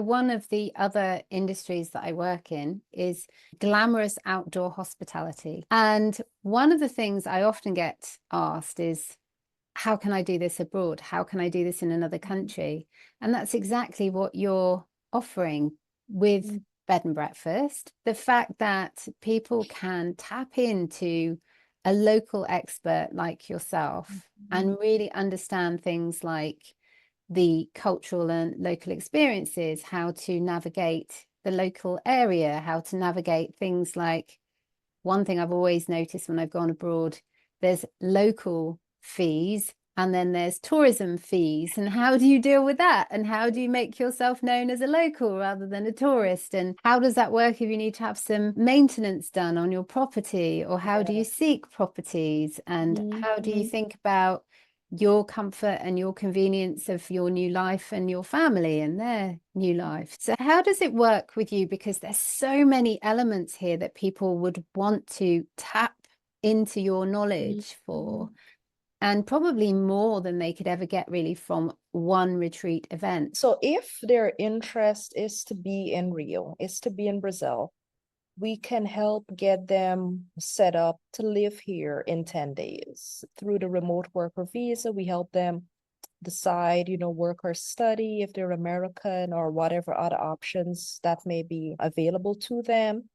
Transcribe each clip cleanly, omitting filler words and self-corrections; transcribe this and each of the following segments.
One of the other industries that I work in is glamorous outdoor hospitality. And one of the things I often get asked is, how can I do this abroad? How can I do this in another country? And that's exactly what you're offering with bed and breakfast. The fact that people can tap into a local expert like yourself and really understand things like the cultural and local experiences, how to navigate the local area, how to navigate things like, one thing I've always noticed when I've gone abroad, there's local fees and then there's tourism fees. And how do you deal with that? And how do you make yourself known as a local rather than a tourist? And how does that work if you need to have some maintenance done on your property? Or how do you seek properties? And how do you think about your comfort and your convenience of your new life and your family and their new life? So how does it work with you? Because there's so many elements here that people would want to tap into your knowledge for, and probably more than they could ever get really from one retreat event. So if their interest is to be in Rio, is to be in Brazil, we can help get them set up to live here in 10 days. Through the remote worker visa, we help them decide, work or study if they're American or whatever other options that may be available to them.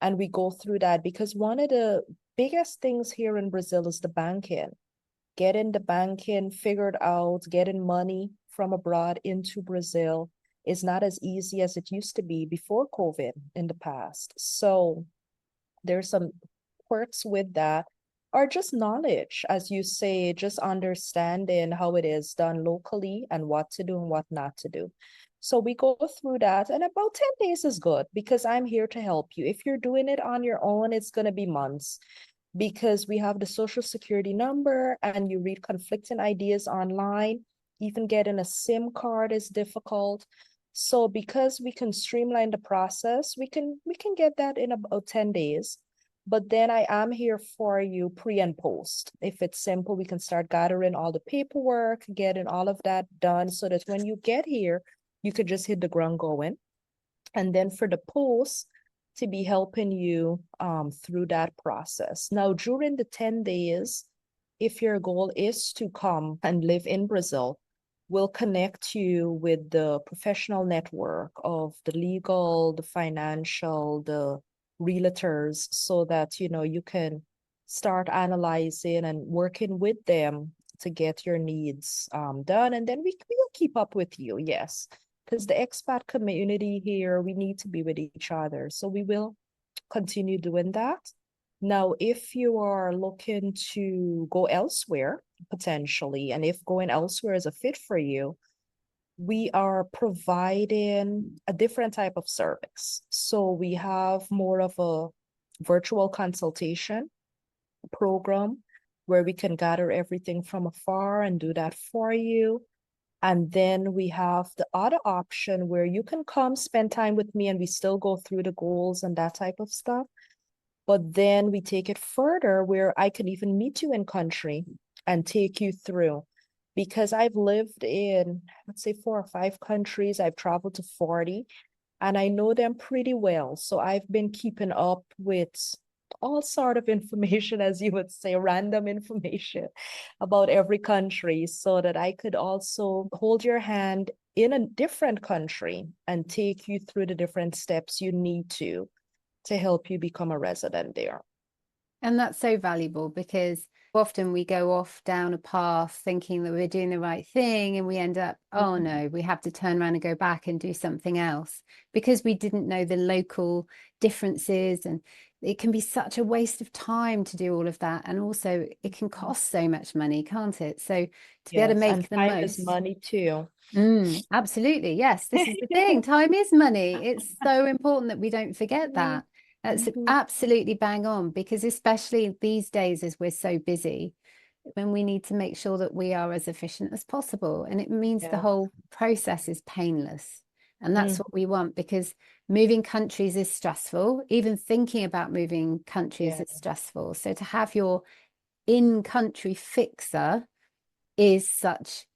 And we go through that because one of the biggest things here in Brazil is the banking. Getting the banking figured out, getting money from abroad into Brazil is not as easy as it used to be before COVID in the past. So there's some quirks with that, or just knowledge, as you say, just understanding how it is done locally and what to do and what not to do. So we go through that, and about 10 days is good because I'm here to help you. If you're doing it on your own, it's going to be months because we have the social security number and you read conflicting ideas online. Even getting a SIM card is difficult. So because we can streamline the process, we can get that in about 10 days. But then I am here for you pre and post. If it's simple, we can start gathering all the paperwork, getting all of that done so that when you get here, you could just hit the ground going. And then for the post, to be helping you through that process. Now, during the 10 days, if your goal is to come and live in Brazil, we'll connect you with the professional network of the legal, the financial, the realtors, so that you can start analyzing and working with them to get your needs done. And then we'll keep up with you, yes. Because the expat community here, we need to be with each other. So we will continue doing that. Now, if you are looking to go elsewhere, potentially, and if going elsewhere is a fit for you, we are providing a different type of service. So we have more of a virtual consultation program where we can gather everything from afar and do that for you. And then we have the other option where you can come spend time with me and we still go through the goals and that type of stuff. But then we take it further where I can even meet you in country and take you through. Because I've lived in, let's say, 4 or 5 countries. I've traveled to 40 and I know them pretty well. So I've been keeping up with all sort of information, as you would say, random information about every country, so that I could also hold your hand in a different country and take you through the different steps you need to help you become a resident there. And that's so valuable because often we go off down a path thinking that we're doing the right thing and we end up, oh no, we have to turn around and go back and do something else because we didn't know the local differences. And it can be such a waste of time to do all of that. And also it can cost so much money, can't it? So to be able to make and the time most. is money too. Absolutely. Yes, this is the thing. Time is money. It's so important that we don't forget that. That's absolutely bang on, because especially these days as we're so busy, when we need to make sure that we are as efficient as possible. And it means the whole process is painless. And that's what we want, because moving countries is stressful. Even thinking about moving countries is stressful. So to have your in-country fixer is such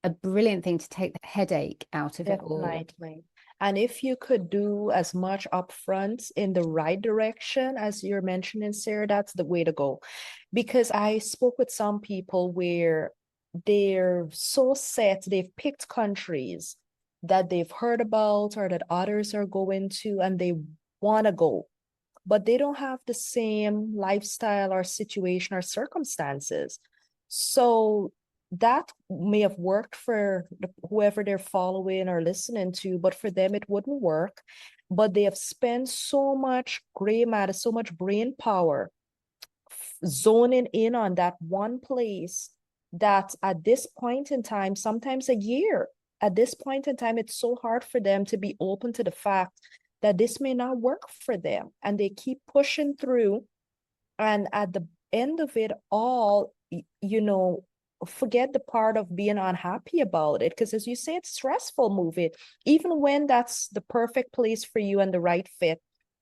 a brilliant thing to take the headache out of it all. And if you could do as much upfront in the right direction as you're mentioning, Sarah, that's the way to go. Because I spoke with some people where they're so set, they've picked countries that they've heard about or that others are going to, and they want to go, but they don't have the same lifestyle or situation or circumstances. So that may have worked for whoever they're following or listening to, but for them it wouldn't work. But they have spent so much gray matter, so much brain power zoning in on that one place that at this point in time, sometimes a year, at this point in time, it's so hard for them to be open to the fact that this may not work for them. And they keep pushing through. And at the end of it all, forget the part of being unhappy about it. Because as you say, it's stressful moving. Even when that's the perfect place for you and the right fit,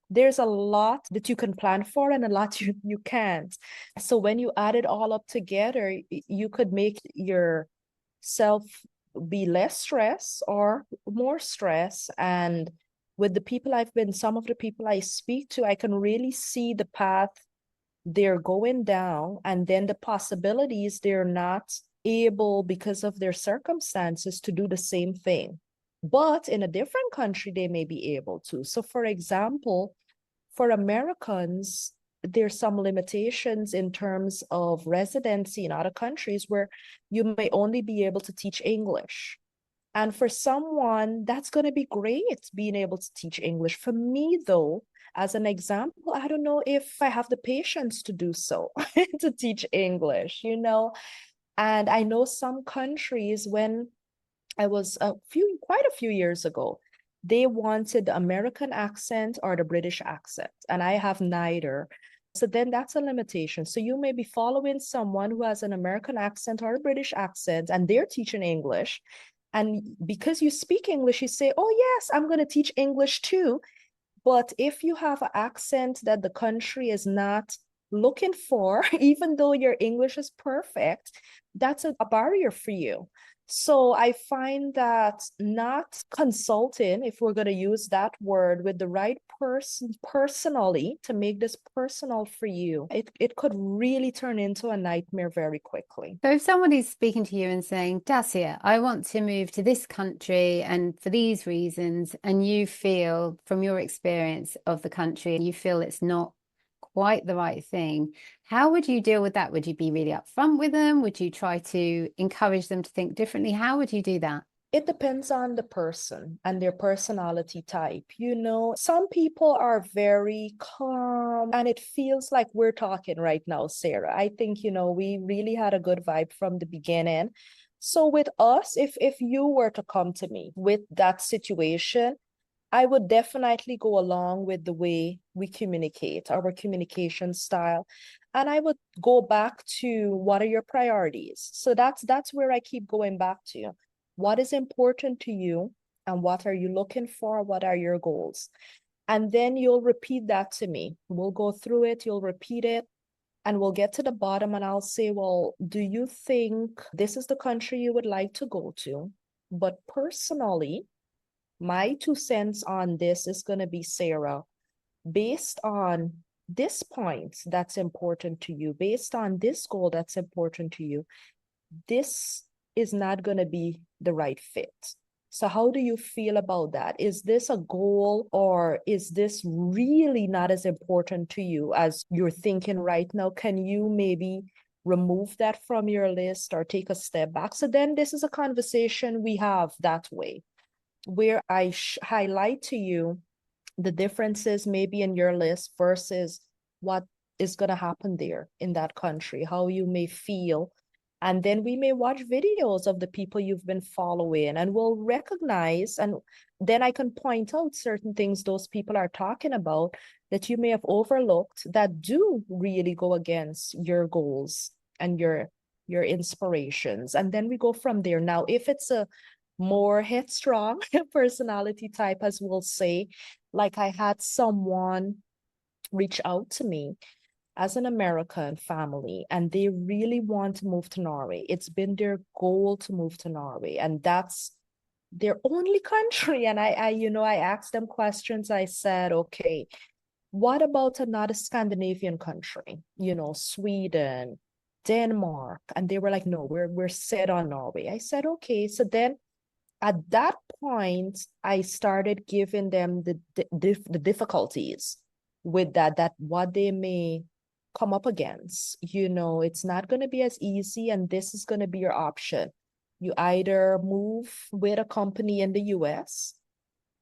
there's a lot that you can plan for and a lot you can't. So when you add it all up together, you could make yourself be less stress or more stress. And with the people some of the people I speak to, I can really see the path they're going down, and then the possibilities they're not able because of their circumstances to do the same thing. But in a different country, they may be able to. So for example, for Americans, there's some limitations in terms of residency in other countries where you may only be able to teach English. And for someone, that's going to be great being able to teach English. For me, though, as an example, I don't know if I have the patience to do so, to teach English, And I know some countries, when I was quite a few years ago, they wanted the American accent or the British accent, and I have neither. So then that's a limitation. So you may be following someone who has an American accent or a British accent, and they're teaching English. And because you speak English, you say, oh, yes, I'm going to teach English too. But if you have an accent that the country is not looking for, even though your English is perfect, that's a barrier for you. So I find that not consulting, if we're going to use that word, with the right person personally to make this personal for you, it could really turn into a nightmare very quickly. So if somebody's speaking to you and saying, Dacia, I want to move to this country and for these reasons, and you feel from your experience of the country, you feel it's not quite the right thing, how would you deal with that? Would you be really upfront with them? Would you try to encourage them to think differently? How would you do that? It depends on the person and their personality type. Some people are very calm, and it feels like we're talking right now, Sarah. I think, we really had a good vibe from the beginning. So with us, if you were to come to me with that situation, I would definitely go along with the way we communicate, our communication style. And I would go back to, what are your priorities? So that's where I keep going back to. What is important to you, and what are you looking for? What are your goals? And then you'll repeat that to me. We'll go through it, you'll repeat it, and we'll get to the bottom, and I'll say, well, do you think this is the country you would like to go to? But personally, my 2 cents on this is going to be, Sarah, based on this point that's important to you, based on this goal that's important to you, this is not going to be the right fit. So how do you feel about that? Is this a goal, or is this really not as important to you as you're thinking right now? Can you maybe remove that from your list or take a step back? So then this is a conversation we have that way, where I highlight to you the differences maybe in your list versus what is going to happen there in that country, how you may feel. And then we may watch videos of the people you've been following, and we'll recognize, and then I can point out certain things those people are talking about that you may have overlooked that do really go against your goals and your inspirations. And then we go from there. Now, if it's a more headstrong personality type, as we'll say, like I had someone reach out to me as an American family, and they really want to move to Norway. It's been their goal to move to Norway, and that's their only country. And I asked them questions. I said, okay, what about another Scandinavian country? Sweden, Denmark. And they were like, no, we're set on Norway. I said, okay. So then at that point, I started giving them the difficulties with that what they may come up against. It's not going to be as easy, and this is going to be your option. You either move with a company in the US,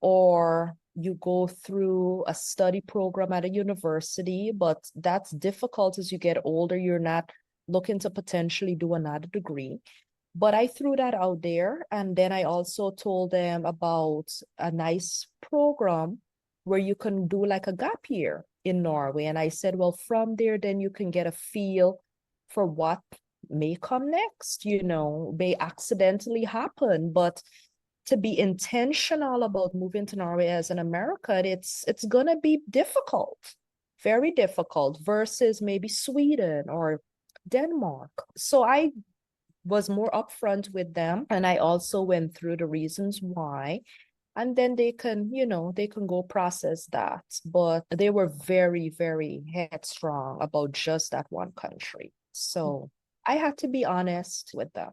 or you go through a study program at a university, but that's difficult as you get older. You're not looking to potentially do another degree. But I threw that out there. And then I also told them about a nice program where you can do like a gap year in Norway. And I said, well, from there, then you can get a feel for what may come next, may accidentally happen. But to be intentional about moving to Norway as an American, it's gonna be difficult, very difficult, versus maybe Sweden or Denmark. So I was more upfront with them, and I also went through the reasons why, and then they can go process that. But they were very, very headstrong about just that one country. So I had to be honest with them.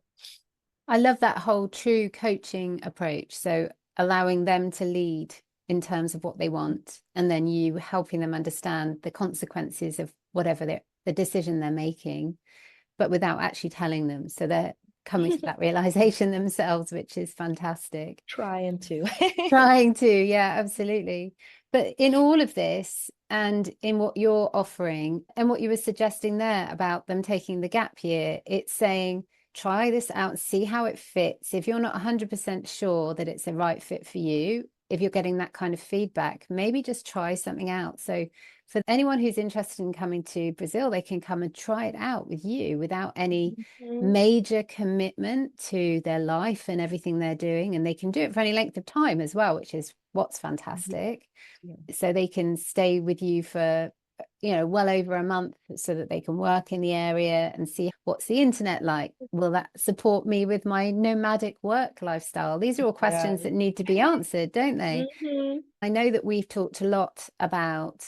I love that whole true coaching approach. So allowing them to lead in terms of what they want, and then you helping them understand the consequences of whatever the decision they're making, but without actually telling them. So they're coming to that realization themselves, which is fantastic. Trying to. Trying to, yeah, absolutely. But in all of this, and in what you're offering and what you were suggesting there about them taking the gap year, it's saying, try this out, see how it fits. If you're not 100% sure that it's the right fit for you, if you're getting that kind of feedback, maybe just try something out. So for anyone who's interested in coming to Brazil, they can come and try it out with you without any major commitment to their life and everything they're doing. And they can do it for any length of time as well, which is what's fantastic. So they can stay with you for well over a month, so that they can work in the area and see what's the internet like. Will that support me with my nomadic work lifestyle? These are all questions that need to be answered, don't they? I know that we've talked a lot about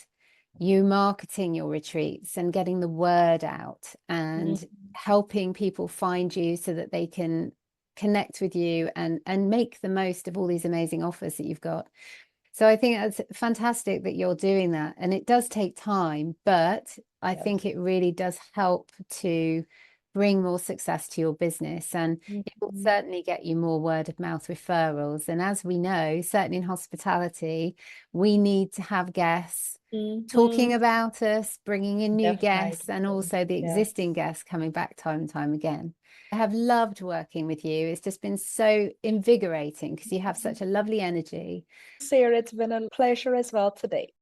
you marketing your retreats and getting the word out and helping people find you so that they can connect with you and make the most of all these amazing offers that you've got. So I think it's fantastic that you're doing that. And it does take time, but I think it really does help to bring more success to your business. And it will certainly get you more word of mouth referrals. And as we know, certainly in hospitality, we need to have guests talking about us, bringing in new guests, and also the existing guests coming back time and time again. I have loved working with you. It's just been so invigorating because you have such a lovely energy. Sarah, it's been a pleasure as well today.